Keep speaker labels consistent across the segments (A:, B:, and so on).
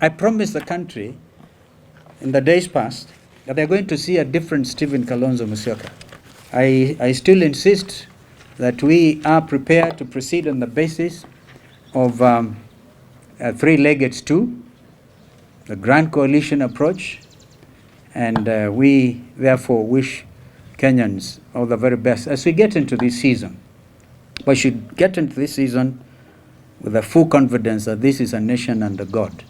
A: I promised the country in the days past that they're going to see a different Stephen Kalonzo Musyoka. I still insist that we are prepared to proceed on the basis of a three-legged stool, the grand coalition approach, and we therefore wish Kenyans all the very best as we get into this season. We should get into this season with a full confidence that this is a nation under God,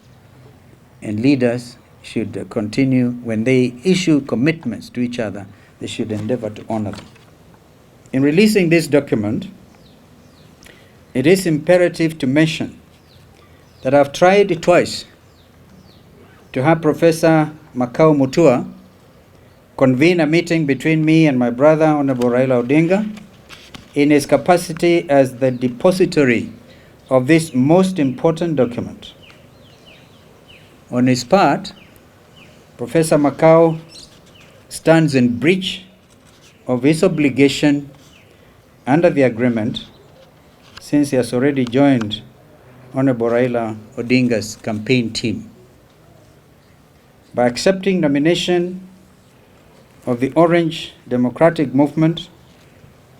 A: and leaders should continue, when they issue commitments to each other, they should endeavor to honor them. In releasing this document, it is imperative to mention that I've tried twice to have Professor Makau Mutua convene a meeting between me and my brother, Honorable Raila Odinga, in his capacity as the depository of this most important document. On his part, Professor Makau stands in breach of his obligation under the agreement, since he has already joined Honorable Raila Odinga's campaign team. By accepting nomination of the Orange Democratic Movement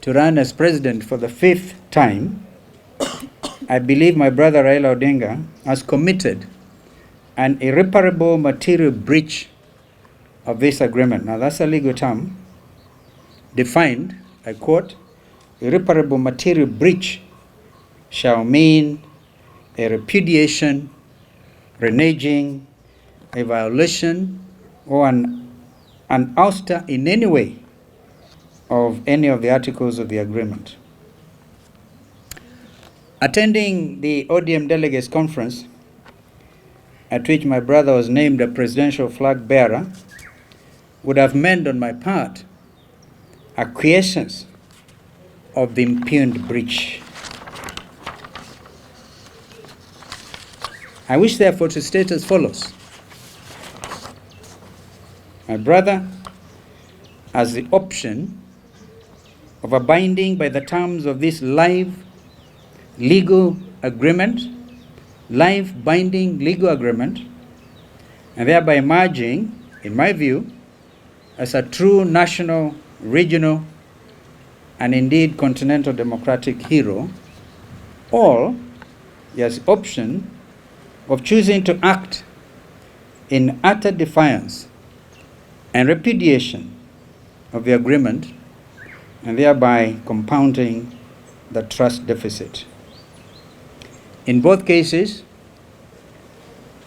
A: to run as president for the 5th time, I believe my brother Raila Odinga has committed an irreparable material breach of this agreement. Now that's a legal term defined, I quote, irreparable material breach shall mean a repudiation, reneging, a violation, or an ouster in any way of any of the articles of the agreement. Attending the ODM delegates conference, at which my brother was named a presidential flag bearer, would have meant on my part acquiescence of the impugned breach. I wish therefore to state as follows. My brother has the option of abiding by the terms of this live legal agreement, live binding legal agreement, and thereby emerging, in my view, as a true national, regional, and indeed continental democratic hero, or he has the option of choosing to act in utter defiance and repudiation of the agreement, and thereby compounding the trust deficit. In both cases,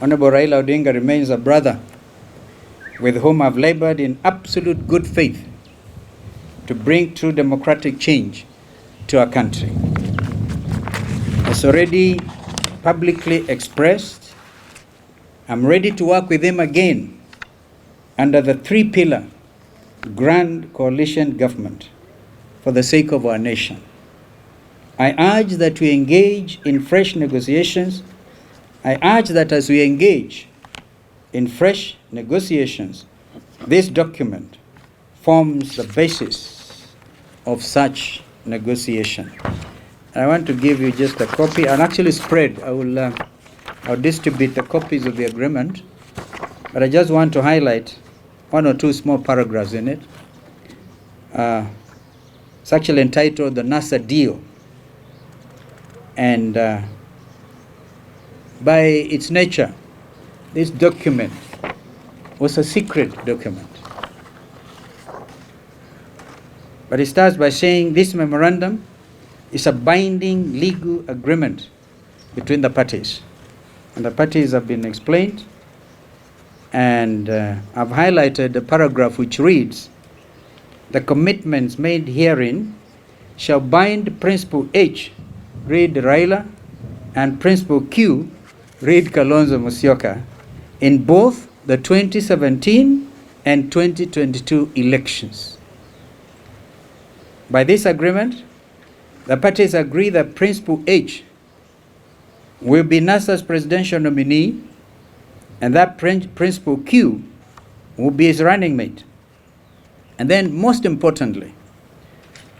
A: Honorable Raila Odinga remains a brother with whom I've labored in absolute good faith to bring true democratic change to our country. As already publicly expressed, I'm ready to work with him again under the three-pillar grand coalition government for the sake of our nation. I urge that we engage in fresh negotiations. I urge that as we engage in fresh negotiations, this document forms the basis of such negotiation. I want to give you just a copy, and actually spread. I'll distribute the copies of the agreement, but I just want to highlight one or two small paragraphs in it. It's actually entitled the NASA Deal. And by its nature, this document was a secret document. But it starts by saying this memorandum is a binding legal agreement between the parties. And the parties have been explained. And I've highlighted the paragraph which reads, the commitments made herein shall bind Principle H, read Raila, and Principle Q, read Kalonzo Musyoka, in both the 2017 and 2022 elections. By this agreement, the parties agree that Principle H will be NASA's presidential nominee, and that Principle Q will be his running mate. And then, most importantly,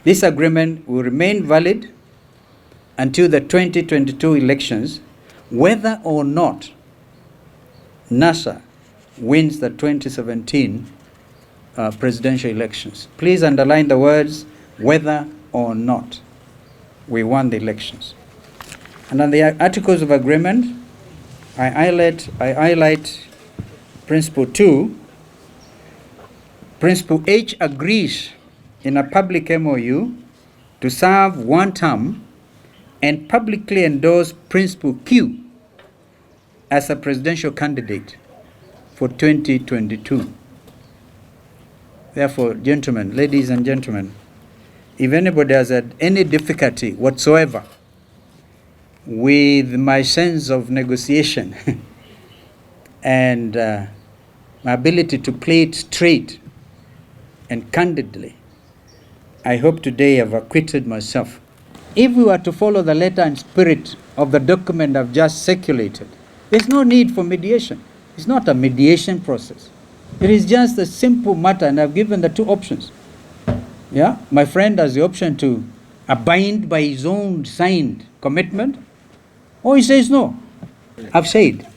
A: this agreement will remain valid until the 2022 elections, whether or not NASA wins the 2017 presidential elections. Please underline the words whether or not we won the elections. And on the Articles of Agreement, I highlight Principle 2. Principle H agrees in a public MOU to serve one term and publicly endorse Principle Q as a presidential candidate for 2022. Therefore, gentlemen, ladies and gentlemen, if anybody has had any difficulty whatsoever with my sense of negotiation and my ability to play it straight and candidly, I hope today I've acquitted myself. If we were to follow the letter and spirit of the document I've just circulated, there's no need for mediation. It's not a mediation process. It is just a simple matter, and I've given the two options. Yeah, my friend has the option to abide by his own signed commitment, or he says no. I've said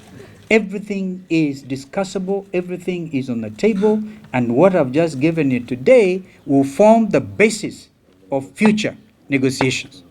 A: everything is discussable, everything is on the table, and what I've just given you today will form the basis of future negotiations.